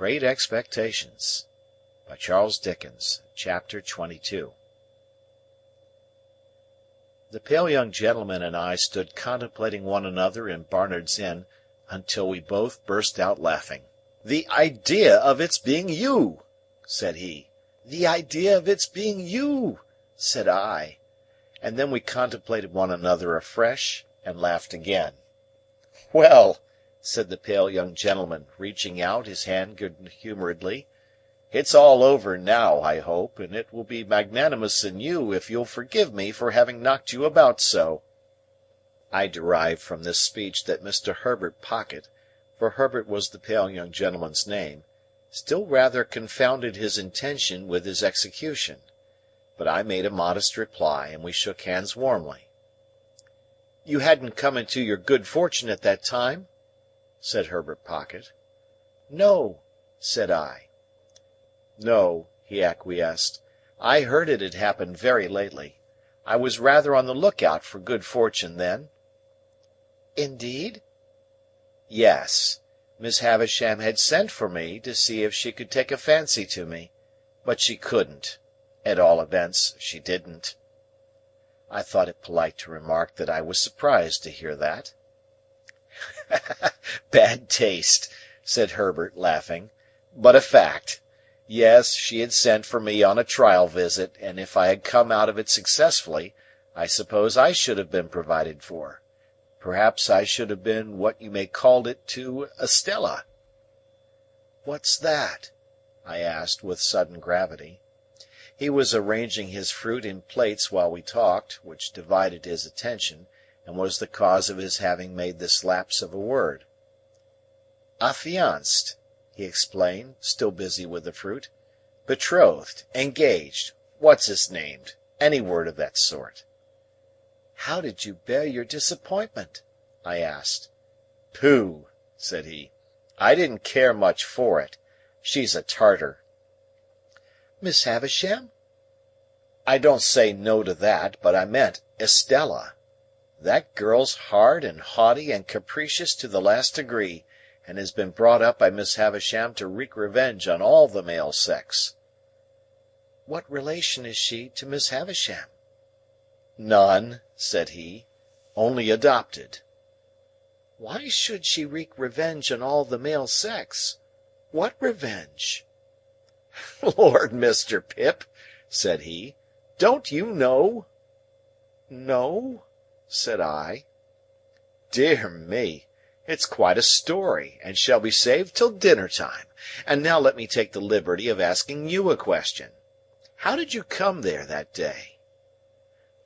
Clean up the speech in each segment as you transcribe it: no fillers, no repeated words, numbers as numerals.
Great Expectations by Charles Dickens. Chapter 22. The pale young gentleman and I stood contemplating one another in Barnard's Inn until we both burst out laughing. "The idea of its being you!" said he. "The idea of its being you!" said I. And then we contemplated one another afresh and laughed again. "Well," said the pale young gentleman, reaching out his hand good-humouredly, "it's all over now, I hope, and it will be magnanimous in you if you'll forgive me for having knocked you about so." I derived from this speech that Mr. Herbert Pocket, for Herbert was the pale young gentleman's name, still rather confounded his intention with his execution. But I made a modest reply, and we shook hands warmly. "You hadn't come into your good fortune at that time?" said Herbert Pocket. "No," said I. "No," he acquiesced. "I heard it had happened very lately. I was rather on the look-out for good fortune then." "Indeed?" "Yes. Miss Havisham had sent for me to see if she could take a fancy to me, but she couldn't. At all events, she didn't." I thought it polite to remark that I was surprised to hear that. "Bad taste," said Herbert, laughing, "but a fact. Yes, she had sent for me on a trial visit, and if I had come out of it successfully, I suppose I should have been provided for. Perhaps I should have been what you may call it to Estella." "What's that?" I asked, with sudden gravity. He was arranging his fruit in plates while we talked, which divided his attention, and was the cause of his having made this lapse of a word. "Affianced," he explained, still busy with the fruit. "Betrothed, engaged, what's it's named, any word of that sort." "How did you bear your disappointment?" I asked. "Pooh!" said he. "I didn't care much for it. She's a Tartar." "Miss Havisham?" "I don't say no to that, but I meant Estella. That girl's hard and haughty and capricious to the last degree, and has been brought up by Miss Havisham to wreak revenge on all the male sex." "What relation is she to Miss Havisham?" "None," said he. "Only adopted." "Why should she wreak revenge on all the male sex? What revenge?" "Lord, Mr. Pip," said he, "don't you know?" "No," said I. "Dear me! It's quite a story, and shall be saved till dinner-time. And now let me take the liberty of asking you a question. How did you come there that day?"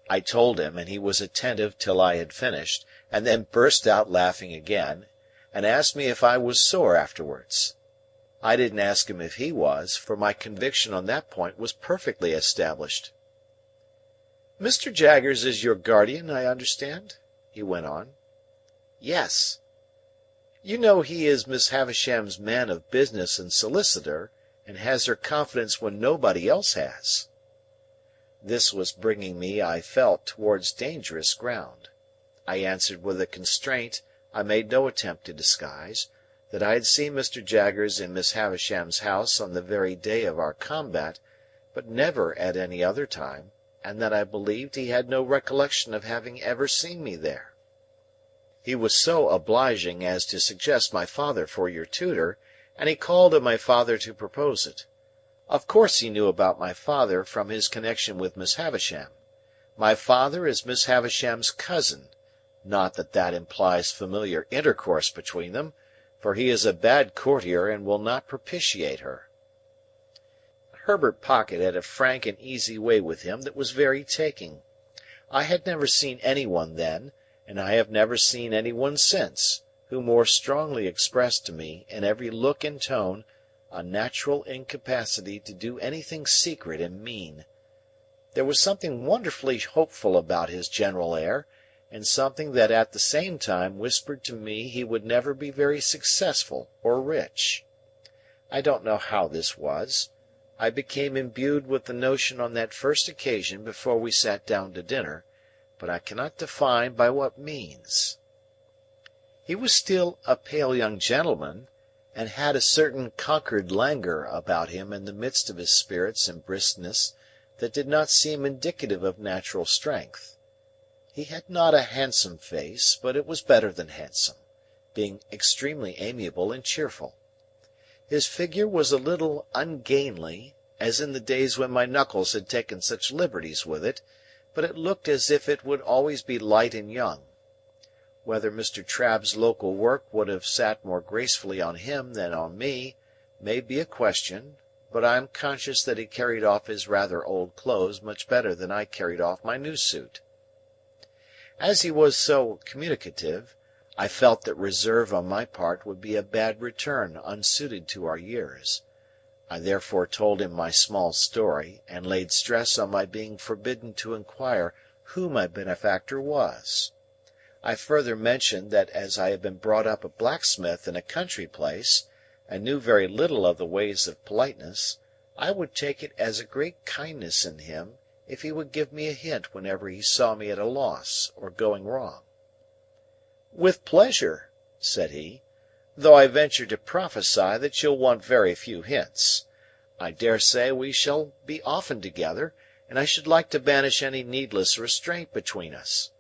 I told him, and he was attentive till I had finished, and then burst out laughing again, and asked me if I was sore afterwards. I didn't ask him if he was, for my conviction on that point was perfectly established. "Mr. Jaggers is your guardian, I understand?" he went on. "Yes." "You know he is Miss Havisham's man of business and solicitor, and has her confidence when nobody else has." This was bringing me, I felt, towards dangerous ground. I answered with a constraint I made no attempt to disguise, that I had seen Mr. Jaggers in Miss Havisham's house on the very day of our combat, but never at any other time, and that I believed he had no recollection of having ever seen me there. He was so obliging as to suggest my father for your tutor, and he called on my father to propose it. Of course he knew about my father from his connection with Miss Havisham. My father is Miss Havisham's cousin, not that that implies familiar intercourse between them, for he is a bad courtier and will not propitiate her. Herbert Pocket had a frank and easy way with him that was very taking. I had never seen any one then, and I have never seen any one since, who more strongly expressed to me, in every look and tone, a natural incapacity to do anything secret and mean. There was something wonderfully hopeful about his general air, and something that at the same time whispered to me he would never be very successful or rich. I don't know how this was. I became imbued with the notion on that first occasion before we sat down to dinner, but I cannot define by what means. He was still a pale young gentleman, and had a certain conquered languor about him in the midst of his spirits and briskness that did not seem indicative of natural strength. He had not a handsome face, but it was better than handsome, being extremely amiable and cheerful. His figure was a little ungainly, as in the days when my knuckles had taken such liberties with it, but it looked as if it would always be light and young. Whether Mr. Trabb's local work would have sat more gracefully on him than on me may be a question, but I am conscious that he carried off his rather old clothes much better than I carried off my new suit. As he was so communicative, I felt that reserve on my part would be a bad return unsuited to our years. I therefore told him my small story, and laid stress on my being forbidden to inquire who my benefactor was. I further mentioned that as I had been brought up a blacksmith in a country place, and knew very little of the ways of politeness, I would take it as a great kindness in him if he would give me a hint whenever he saw me at a loss or going wrong. "With pleasure," said he, "though I venture to prophesy that you'll want very few hints. I dare say we shall be often together, and I should like to banish any needless restraint between us.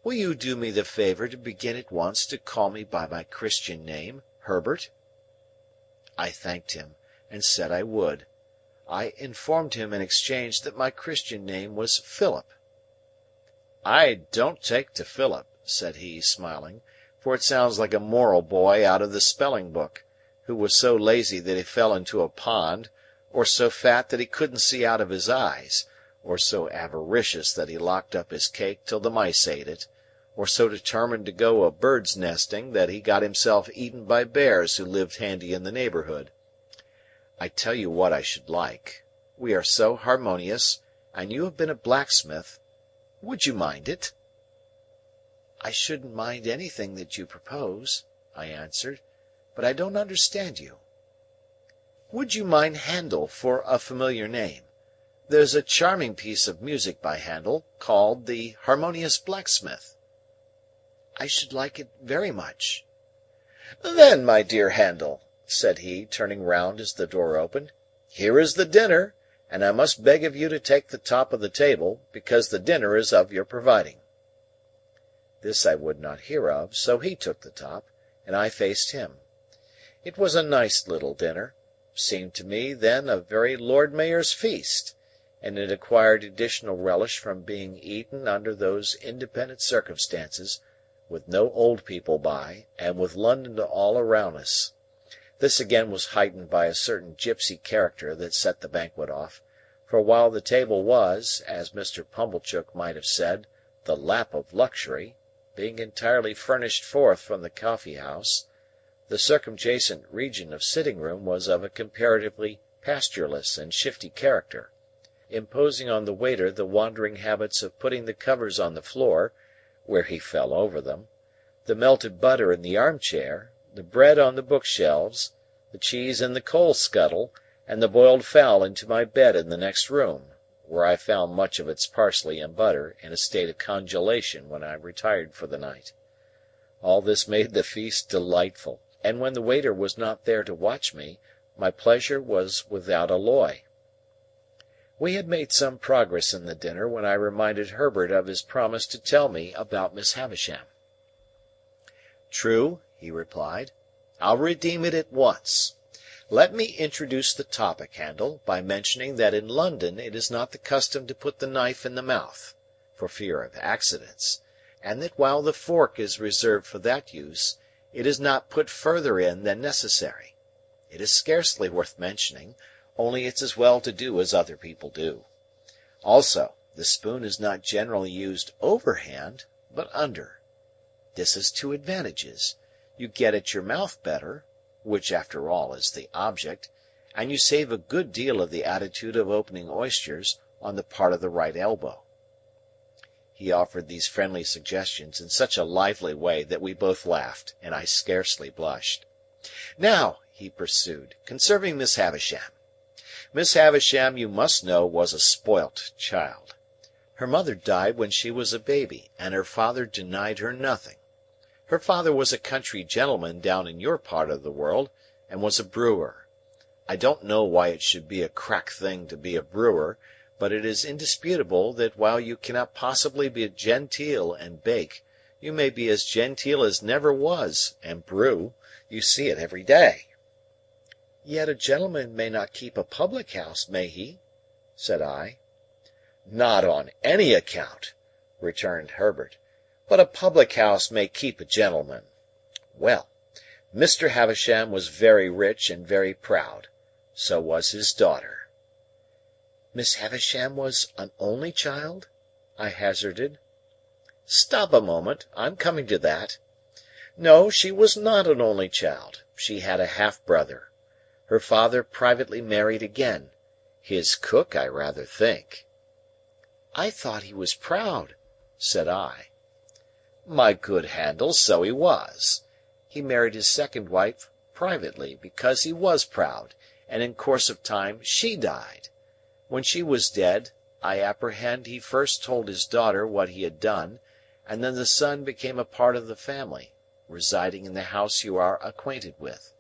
Will you do me the favour to begin at once to call me by my Christian name, Herbert?" I thanked him, and said I would. I informed him in exchange that my Christian name was Philip. "I don't take to Philip," said he, smiling, "for it sounds like a moral boy out of the spelling book, who was so lazy that he fell into a pond, or so fat that he couldn't see out of his eyes, or so avaricious that he locked up his cake till the mice ate it, or so determined to go a bird's nesting that he got himself eaten by bears who lived handy in the neighbourhood. I tell you what I should like. We are so harmonious, and you have been a blacksmith. Would you mind it?" "I shouldn't mind anything that you propose," I answered, "but I don't understand you." "Would you mind Handel for a familiar name? There's a charming piece of music by Handel, called the Harmonious Blacksmith." "I should like it very much." "Then, my dear Handel," said he, turning round as the door opened, "here is the dinner, and I must beg of you to take the top of the table, because the dinner is of your providing." This I would not hear of, so he took the top, and I faced him. It was a nice little dinner, seemed to me then a very Lord Mayor's feast, and it acquired additional relish from being eaten under those independent circumstances, with no old people by, and with London all around us. This again was heightened by a certain gipsy character that set the banquet off, for while the table was, as Mr. Pumblechook might have said, the lap of luxury, being entirely furnished forth from the coffee-house, the circumjacent region of sitting-room was of a comparatively pastureless and shifty character, imposing on the waiter the wandering habits of putting the covers on the floor, where he fell over them, the melted butter in the armchair, the bread on the bookshelves, the cheese in the coal-scuttle, and the boiled fowl into my bed in the next room, where I found much of its parsley and butter in a state of congelation when I retired for the night. All this made the feast delightful, and when the waiter was not there to watch me, my pleasure was without alloy. We had made some progress in the dinner when I reminded Herbert of his promise to tell me about Miss Havisham. "True," he replied. "I'll redeem it at once. Let me introduce the topic, Handel, by mentioning that in London it is not the custom to put the knife in the mouth, for fear of accidents, and that while the fork is reserved for that use, it is not put further in than necessary. It is scarcely worth mentioning, only it's as well to do as other people do. Also, the spoon is not generally used overhand, but under. This has two advantages. You get at your mouth better, which after all is the object, and you save a good deal of the attitude of opening oysters on the part of the right elbow." He offered these friendly suggestions in such a lively way that we both laughed, and I scarcely blushed. "Now," he pursued, "concerning Miss Havisham. Miss Havisham, you must know, was a spoilt child. Her mother died when she was a baby, and her father denied her nothing. Her father was a country gentleman down in your part of the world, and was a brewer. I don't know why it should be a crack thing to be a brewer, but it is indisputable that while you cannot possibly be genteel and bake, you may be as genteel as never was, and brew. You see it every day." "Yet a gentleman may not keep a public house, may he?" said I. "Not on any account," returned Herbert, "but a public house may keep a gentleman. Well, Mr. Havisham was very rich and very proud. So was his daughter." "Miss Havisham was an only child?" I hazarded. "Stop a moment. I'm coming to that. No, she was not an only child. She had a half-brother. Her father privately married again. His cook, I rather think." "I thought he was proud," said I. "My good Handel, so he was. He married his second wife privately, because he was proud, and in course of time she died. When she was dead, I apprehend he first told his daughter what he had done, and then the son became a part of the family, residing in the house you are acquainted with.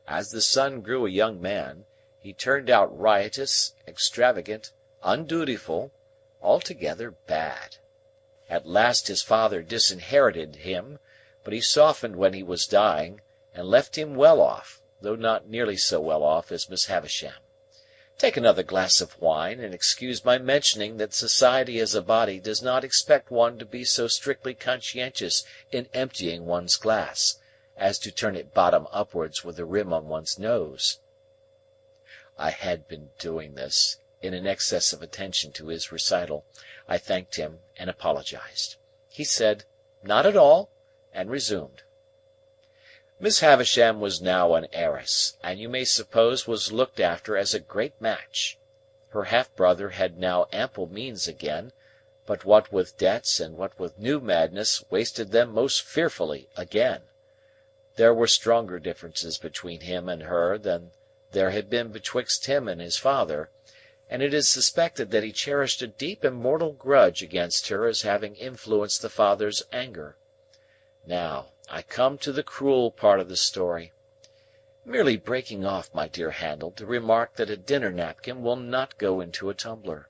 As the son grew a young man, he turned out riotous, extravagant, undutiful, altogether bad. At last his father disinherited him, but he softened when he was dying, and left him well off, though not nearly so well off as Miss Havisham. Take another glass of wine, and excuse my mentioning that society as a body does not expect one to be so strictly conscientious in emptying one's glass, as to turn it bottom upwards with the rim on one's nose." I had been doing this, in an excess of attention to his recital. I thanked him, and apologized. He said, "Not at all," and resumed. Miss Havisham was now an heiress, and you may suppose was looked after as a great match. Her half-brother had now ample means again, but what with debts and what with new madness wasted them most fearfully again. There were stronger differences between him and her than there had been betwixt him and his father, and it is suspected that he cherished a deep and mortal grudge against her as having influenced the father's anger. Now, I come to the cruel part of the story. Merely breaking off, my dear Handel, to remark that a dinner napkin will not go into a tumbler.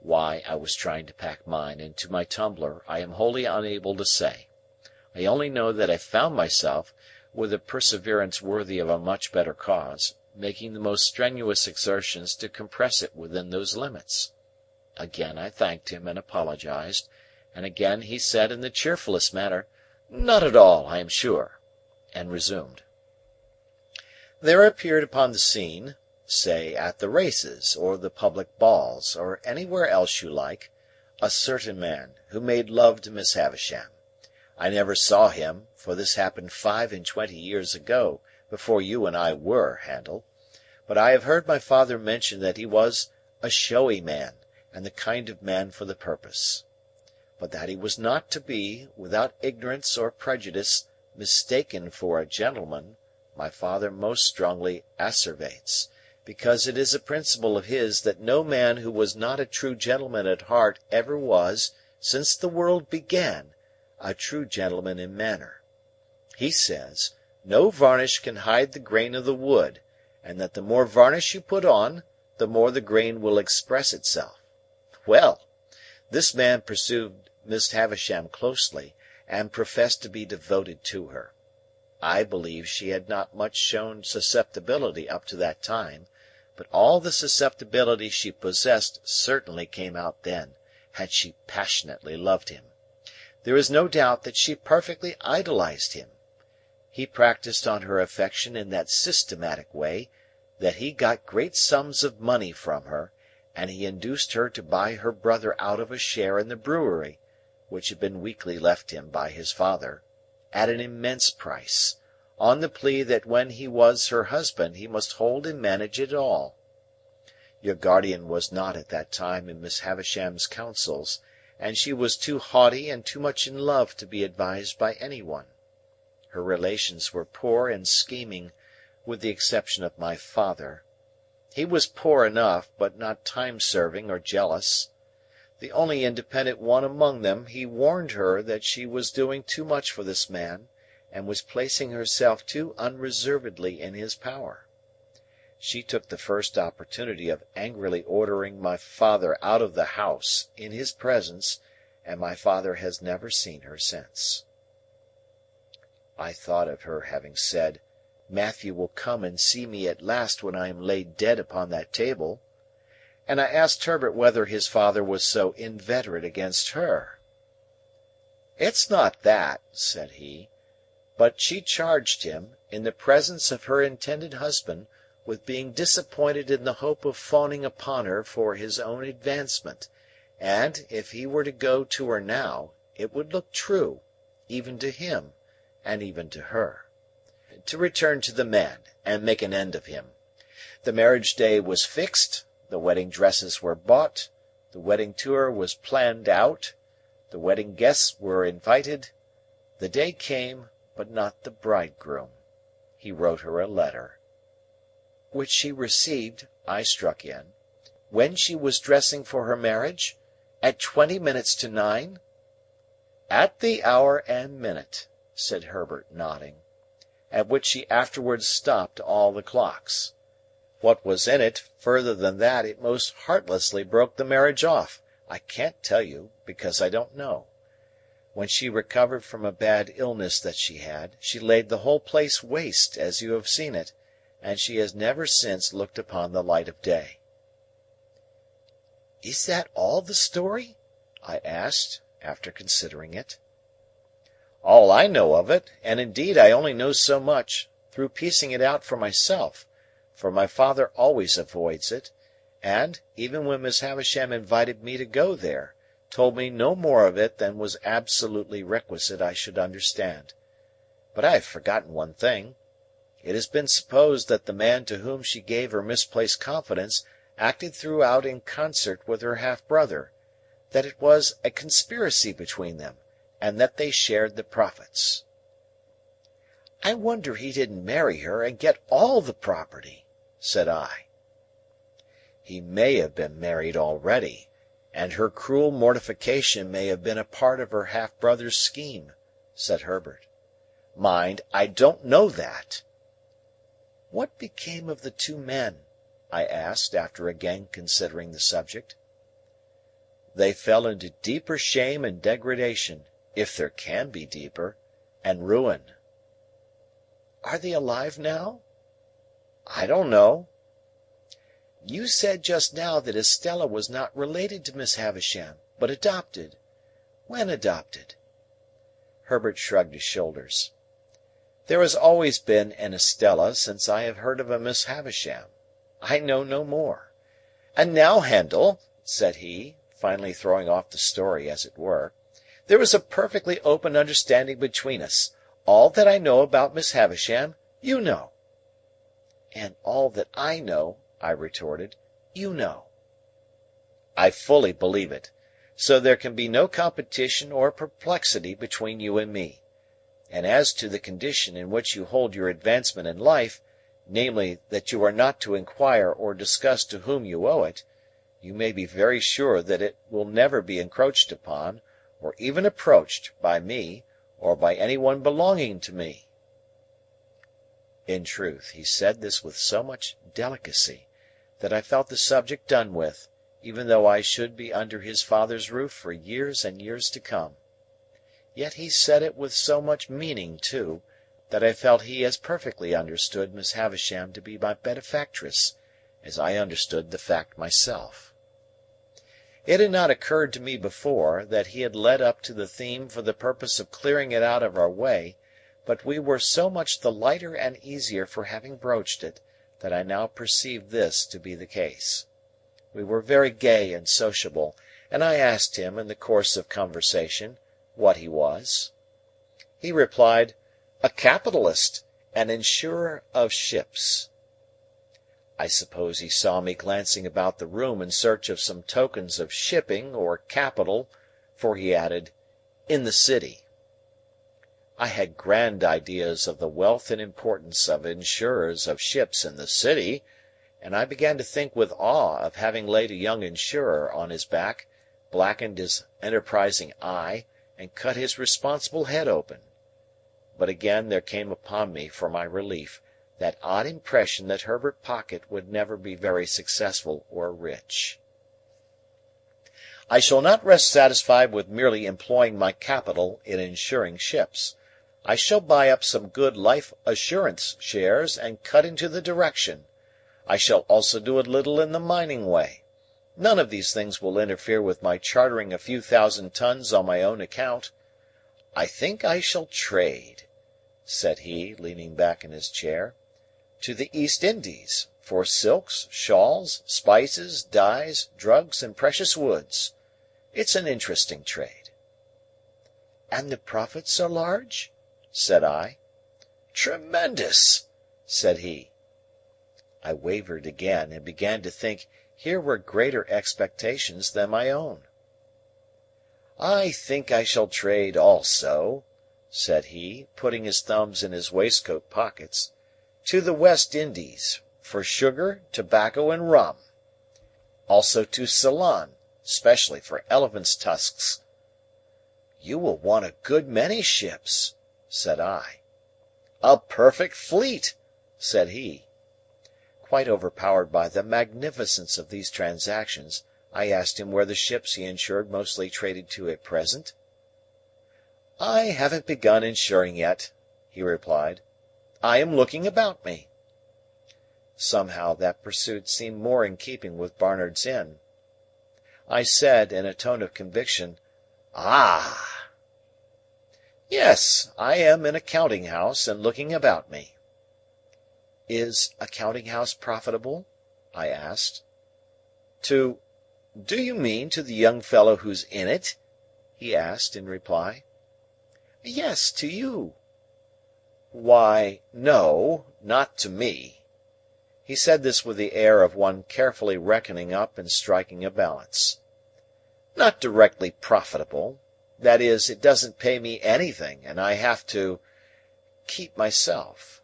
Why I was trying to pack mine into my tumbler, I am wholly unable to say. I only know that I found myself, with a perseverance worthy of a much better cause, making the most strenuous exertions to compress it within those limits. Again I thanked him and apologized, and again he said in the cheerfullest manner, "Not at all, I am sure," and resumed. There appeared upon the scene, say at the races, or the public balls, or anywhere else you like, a certain man, who made love to Miss Havisham. I never saw him, for this happened 25 years ago, before you and I were, Handel. But I have heard my father mention that he was a showy man, and the kind of man for the purpose. But that he was not to be, without ignorance or prejudice, mistaken for a gentleman, my father most strongly asseverates, because it is a principle of his that no man who was not a true gentleman at heart ever was, since the world began, a true gentleman in manner. He says, no varnish can hide the grain of the wood, and that the more varnish you put on, the more the grain will express itself. Well, this man pursued Miss Havisham closely, and professed to be devoted to her. I believe she had not much shown susceptibility up to that time, but all the susceptibility she possessed certainly came out then, and she passionately loved him. There is no doubt that she perfectly idolized him. He practised on her affection in that systematic way that he got great sums of money from her, and he induced her to buy her brother out of a share in the brewery, which had been weakly left him by his father, at an immense price, on the plea that when he was her husband he must hold and manage it all. Your guardian was not at that time in Miss Havisham's counsels, and she was too haughty and too much in love to be advised by any one. Her relations were poor and scheming, with the exception of my father. He was poor enough, but not time-serving or jealous. The only independent one among them, he warned her that she was doing too much for this man, and was placing herself too unreservedly in his power. She took the first opportunity of angrily ordering my father out of the house, in his presence, and my father has never seen her since. I thought of her having said, "Matthew will come and see me at last when I am laid dead upon that table," and I asked Herbert whether his father was so inveterate against her. "It's not that," said he, "but she charged him, in the presence of her intended husband, with being disappointed in the hope of fawning upon her for his own advancement, and, if he were to go to her now, it would look true, even to him, and even to her. To return to the man, and make an end of him. The marriage day was fixed, the wedding dresses were bought, the wedding tour was planned out, the wedding guests were invited. The day came, but not the bridegroom. He wrote her a letter." "Which she received," I struck in, "when she was dressing for her marriage? At 20 minutes to 9?" "At the hour and minute," said Herbert, nodding, "at which she afterwards stopped all the clocks. What was in it, further than that it most heartlessly broke the marriage off, I can't tell you, because I don't know. When she recovered from a bad illness that she had, she laid the whole place waste, as you have seen it, and she has never since looked upon the light of day." "Is that all the story?" I asked, after considering it. "All I know of it, and indeed I only know so much, through piecing it out for myself, for my father always avoids it, and, even when Miss Havisham invited me to go there, told me no more of it than was absolutely requisite I should understand. But I have forgotten one thing. It has been supposed that the man to whom she gave her misplaced confidence acted throughout in concert with her half-brother, that it was a conspiracy between them, and that they shared the profits." "I wonder he didn't marry her and get all the property," said I. "He may have been married already, and her cruel mortification may have been a part of her half-brother's scheme," said Herbert. "Mind, I don't know that." "What became of the two men?" I asked, after again considering the subject. "They fell into deeper shame and degradation, if there can be deeper, and ruin." "Are they alive now?" "I don't know." "You said just now that Estella was not related to Miss Havisham, but adopted. When adopted?" Herbert shrugged his shoulders. "There has always been an Estella since I have heard of a Miss Havisham. I know no more. And now, Handel," said he, finally throwing off the story, as it were, "there is a perfectly open understanding between us. All that I know about Miss Havisham, you know." "And all that I know," I retorted, "you know." "I fully believe it. So there can be no competition or perplexity between you and me. And as to the condition in which you hold your advancement in life, namely, that you are not to inquire or discuss to whom you owe it, you may be very sure that it will never be encroached upon, or even approached, by me, or by any one belonging to me." In truth, he said this with so much delicacy, that I felt the subject done with, even though I should be under his father's roof for years and years to come. Yet he said it with so much meaning, too, that I felt he as perfectly understood Miss Havisham to be my benefactress, as I understood the fact myself. It had not occurred to me before, that he had led up to the theme for the purpose of clearing it out of our way, but we were so much the lighter and easier for having broached it, that I now perceived this to be the case. We were very gay and sociable, and I asked him, in the course of conversation, what he was. He replied, "A capitalist, an insurer of ships." I suppose he saw me glancing about the room in search of some tokens of shipping or capital, for he added, "in the city." I had grand ideas of the wealth and importance of insurers of ships in the city, and I began to think with awe of having laid a young insurer on his back, blackened his enterprising eye, and cut his responsible head open. but again there came upon me, for my relief, that odd impression that Herbert Pocket would never be very successful or rich. I shall not rest satisfied with merely employing my capital in insuring ships. I shall buy up some good life assurance shares and cut into the direction. I shall also do a little in the mining way. None of these things will interfere with my chartering a few thousand tons on my own account. I think I shall trade," said he, leaning back in his chair, "to the East Indies, for silks, shawls, spices, dyes, drugs, and precious woods. It's an interesting trade." "And the profits are large?" said I. "Tremendous," said he. I wavered again, and began to think here were greater expectations than my own. "I think I shall trade also," said he, putting his thumbs in his waistcoat pockets, "to the West Indies, for sugar, tobacco, and rum. Also to Ceylon, specially for elephants' tusks." "You will want a good many ships," said I. "A perfect fleet," said he. Quite overpowered by the magnificence of these transactions, I asked him where the ships he insured mostly traded to at present. "I haven't begun insuring yet," he replied. "I am looking about me." Somehow that pursuit seemed more in keeping with Barnard's Inn. I said, in a tone of conviction, "Ah!" "Yes, I am in a counting house and looking about me." "Is a counting house profitable?" I asked. Do you mean to the young fellow who's in it?" he asked, in reply. "Yes, to you." "Why, no, not to me." He said this with the air of one carefully reckoning up and striking a balance. "Not directly profitable. That is, it doesn't pay me anything, and I have to keep myself."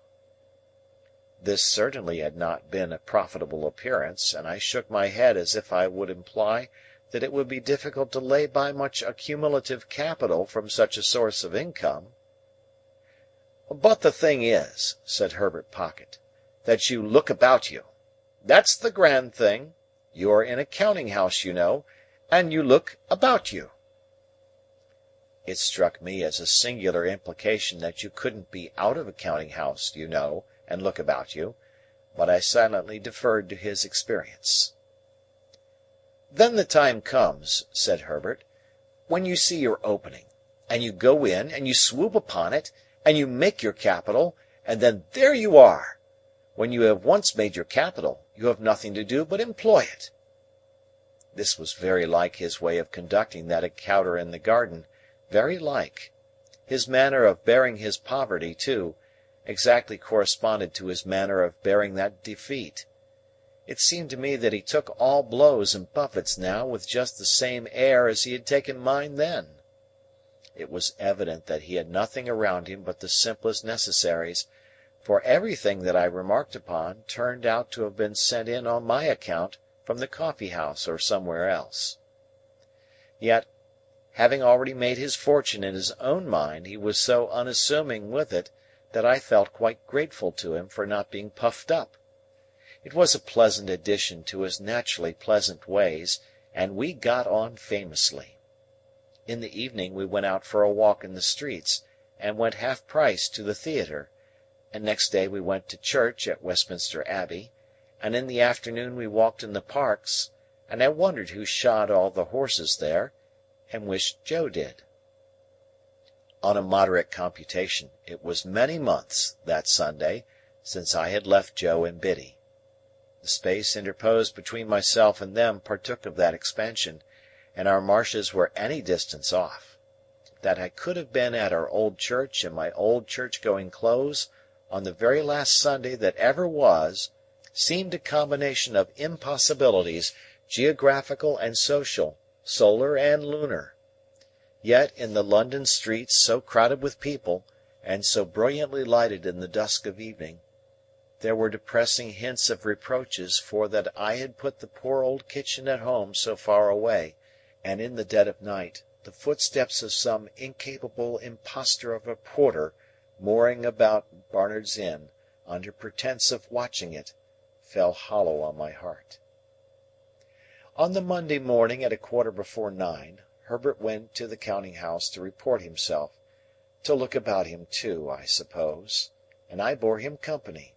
This certainly had not been a profitable appearance, and I shook my head as if I would imply that it would be difficult to lay by much accumulative capital from such a source of income. "But the thing is," said Herbert Pocket, "that you look about you. That's the grand thing. You're in a counting house, you know, and you look about you." It struck me as a singular implication that you couldn't be out of a counting house, you know, and look about you, but I silently deferred to his experience. "Then the time comes," said Herbert, "when you see your opening, and you go in, and you swoop upon it, and you make your capital, and then there you are! When you have once made your capital, you have nothing to do but employ it." This was very like his way of conducting that encounter in the garden, very like. His manner of bearing his poverty, too, exactly corresponded to his manner of bearing that defeat. It seemed to me that he took all blows and buffets now with just the same air as he had taken mine then. It was evident that he had nothing around him but the simplest necessaries, for everything that I remarked upon turned out to have been sent in on my account from the coffee-house or somewhere else. Yet, having already made his fortune in his own mind, he was so unassuming with it that I felt quite grateful to him for not being puffed up. It was a pleasant addition to his naturally pleasant ways, and we got on famously. In the evening we went out for a walk in the streets, and went half-price to the theatre, and next day we went to church at Westminster Abbey, and in the afternoon we walked in the parks, and I wondered who shod all the horses there, and wished Joe did. On a moderate computation, it was many months, that Sunday, since I had left Joe and Biddy. The space interposed between myself and them partook of that expansion, and our marshes were any distance off. That I could have been at our old church in my old church-going clothes, on the very last Sunday that ever was, seemed a combination of impossibilities, geographical and social, solar and lunar. Yet, in the London streets so crowded with people, and so brilliantly lighted in the dusk of evening, there were depressing hints of reproaches for that I had put the poor old kitchen at home so far away, and in the dead of night the footsteps of some incapable impostor of a porter mooring about Barnard's Inn, under pretence of watching it, fell hollow on my heart. On the Monday morning at 9:15, Herbert went to the counting-house to report himself, to look about him too, I suppose, and I bore him company.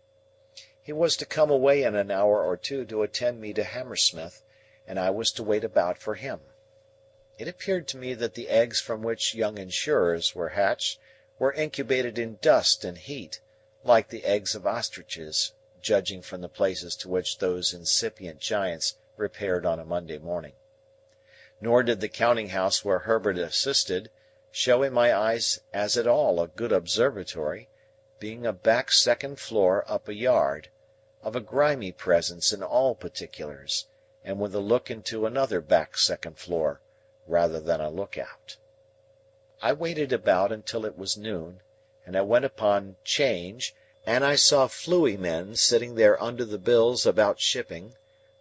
He was to come away in an hour or two to attend me to Hammersmith, and I was to wait about for him. It appeared to me that the eggs from which young insurers were hatched were incubated in dust and heat, like the eggs of ostriches, judging from the places to which those incipient giants repaired on a Monday morning. Nor did the counting-house where Herbert assisted show in my eyes as at all a good observatory, being a back second floor up a yard, of a grimy presence in all particulars, and with a look into another back second floor, rather than a look-out. I waited about until it was noon, and I went upon 'Change, and I saw fluey men sitting there under the bills about shipping,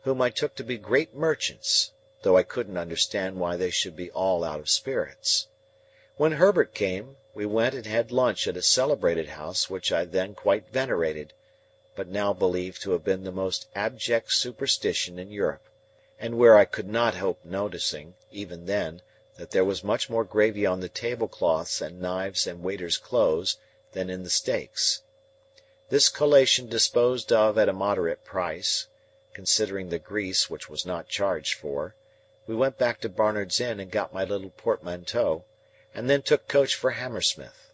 whom I took to be great merchants, though I couldn't understand why they should be all out of spirits. When Herbert came, we went and had lunch at a celebrated house which I then quite venerated, but now believed to have been the most abject superstition in Europe, and where I could not help noticing, even then, that there was much more gravy on the tablecloths and knives and waiters' clothes than in the steaks. This collation disposed of at a moderate price, considering the grease which was not charged for, we went back to Barnard's Inn and got my little portmanteau, and then took coach for Hammersmith.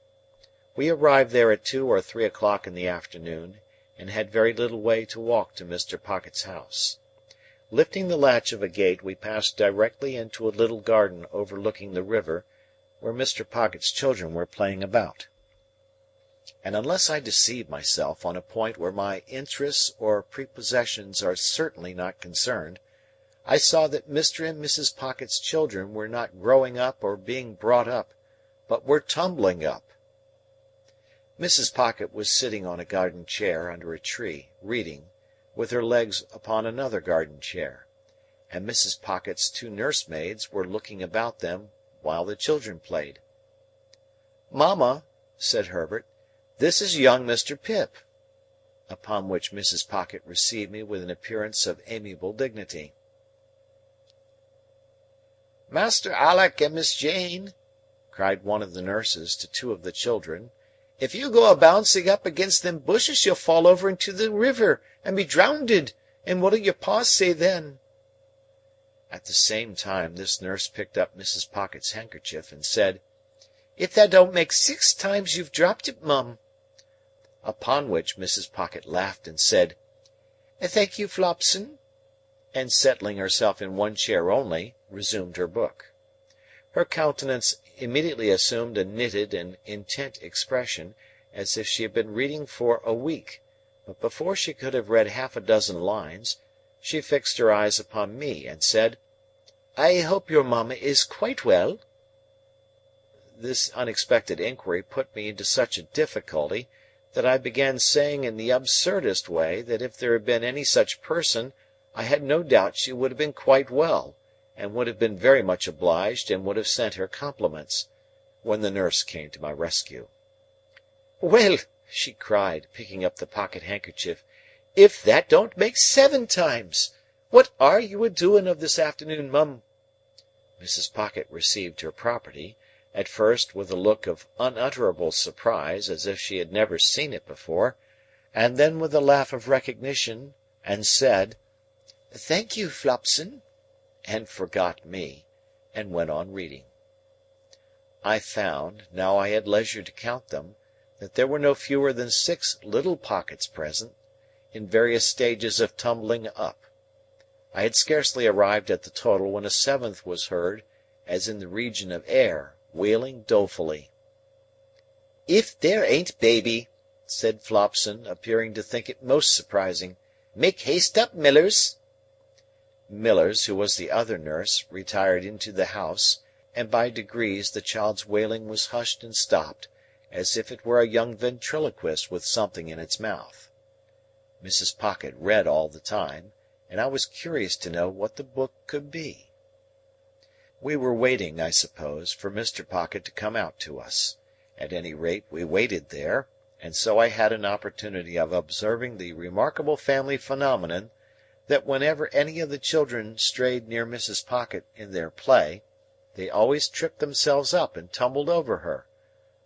We arrived there at 2 or 3 o'clock in the afternoon, and had very little way to walk to Mr. Pocket's house. Lifting the latch of a gate, we passed directly into a little garden overlooking the river, where Mr. Pocket's children were playing about. And unless I deceive myself on a point where my interests or prepossessions are certainly not concerned, I saw that Mr. and Mrs. Pocket's children were not growing up or being brought up, but were tumbling up. Mrs. Pocket was sitting on a garden chair under a tree, reading, with her legs upon another garden chair, and Mrs. Pocket's 2 nursemaids were looking about them while the children played. "Mamma," said Herbert, "this is young Mr. Pip." Upon which Mrs. Pocket received me with an appearance of amiable dignity. "Master Alick and Miss Jane," cried one of the nurses to 2 of the children, "if you go a-bouncing up against them bushes you'll fall over into the river, and be drownded, and what'll your pa say then?" At the same time this nurse picked up Mrs. Pocket's handkerchief, and said, "If that don't make 6 times you've dropped it, mum." Upon which Mrs. Pocket laughed and said, "Thank you, Flopson," and settling herself in one chair only, resumed her book. Her countenance immediately assumed a knitted and intent expression, as if she had been reading for a week, but before she could have read half a dozen lines, she fixed her eyes upon me, and said, "I hope your mamma is quite well?" This unexpected inquiry put me into such a difficulty, that I began saying in the absurdest way that if there had been any such person, I had no doubt she would have been quite well, and would have been very much obliged and would have sent her compliments, when the nurse came to my rescue. "Well," she cried, picking up the pocket-handkerchief, "if that don't make 7 times! What are you a-doing of this afternoon, mum?" Mrs. Pocket received her property, at first with a look of unutterable surprise as if she had never seen it before, and then with a laugh of recognition, and said, "Thank you, Flopson," and forgot me, and went on reading. I found, now I had leisure to count them, that there were no fewer than 6 little Pockets present, in various stages of tumbling up. I had scarcely arrived at the total when a 7th was heard, as in the region of air, wailing dolefully. "If there ain't baby!" said Flopson, appearing to think it most surprising. "Make haste up, Millers!" Millers, who was the other nurse, retired into the house, and by degrees the child's wailing was hushed and stopped, as if it were a young ventriloquist with something in its mouth. Mrs. Pocket read all the time, and I was curious to know what the book could be. We were waiting, I suppose, for Mr. Pocket to come out to us, At any rate, we waited there, and so I had an opportunity of observing the remarkable family phenomenon that whenever any of the children strayed near Mrs. Pocket in their play, they always tripped themselves up and tumbled over her,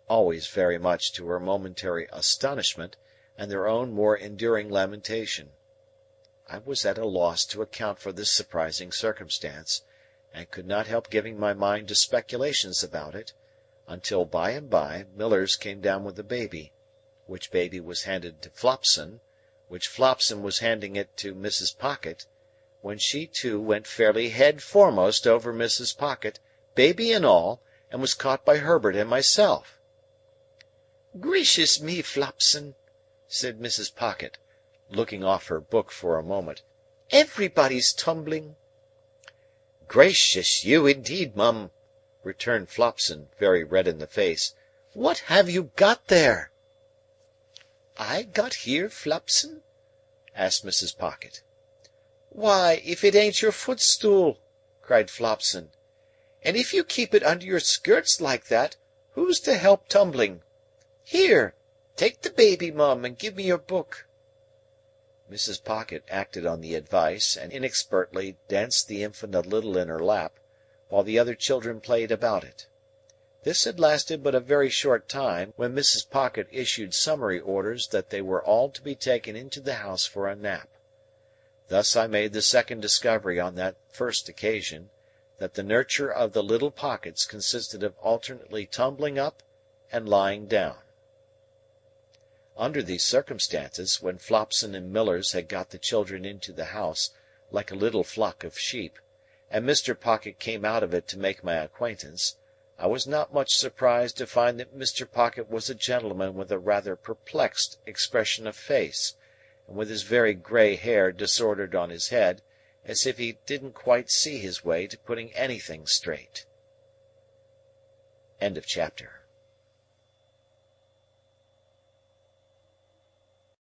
always very much to her momentary astonishment and their own more enduring lamentation. I was at a loss to account for this surprising circumstance, and could not help giving my mind to speculations about it, until by and by Millers came down with the baby, which baby was handed to Flopson, which Flopson was handing it to Mrs. Pocket, when she too went fairly head foremost over Mrs. Pocket, baby and all, and was caught by Herbert and myself. "Gracious me, Flopson!" said Mrs. Pocket, looking off her book for a moment. "Everybody's tumbling." "Gracious you indeed, Mum!" returned Flopson, very red in the face. "What have you got there?" "I got here, Flopson?" asked Mrs. Pocket. "Why, if it ain't your footstool!" cried Flopson. "And if you keep it under your skirts like that, who's to help tumbling? Here! Take the baby, Mum, and give me your book." Mrs. Pocket acted on the advice, and inexpertly danced the infant a little in her lap, while the other children played about it. This had lasted but a very short time, when Mrs. Pocket issued summary orders that they were all to be taken into the house for a nap. Thus I made the second discovery on that first occasion, that the nurture of the little Pockets consisted of alternately tumbling up and lying down. Under these circumstances, when Flopson and Millers had got the children into the house, like a little flock of sheep, and Mr. Pocket came out of it to make my acquaintance, I was not much surprised to find that Mr. Pocket was a gentleman with a rather perplexed expression of face, and with his very grey hair disordered on his head, as if he didn't quite see his way to putting anything straight. Chapter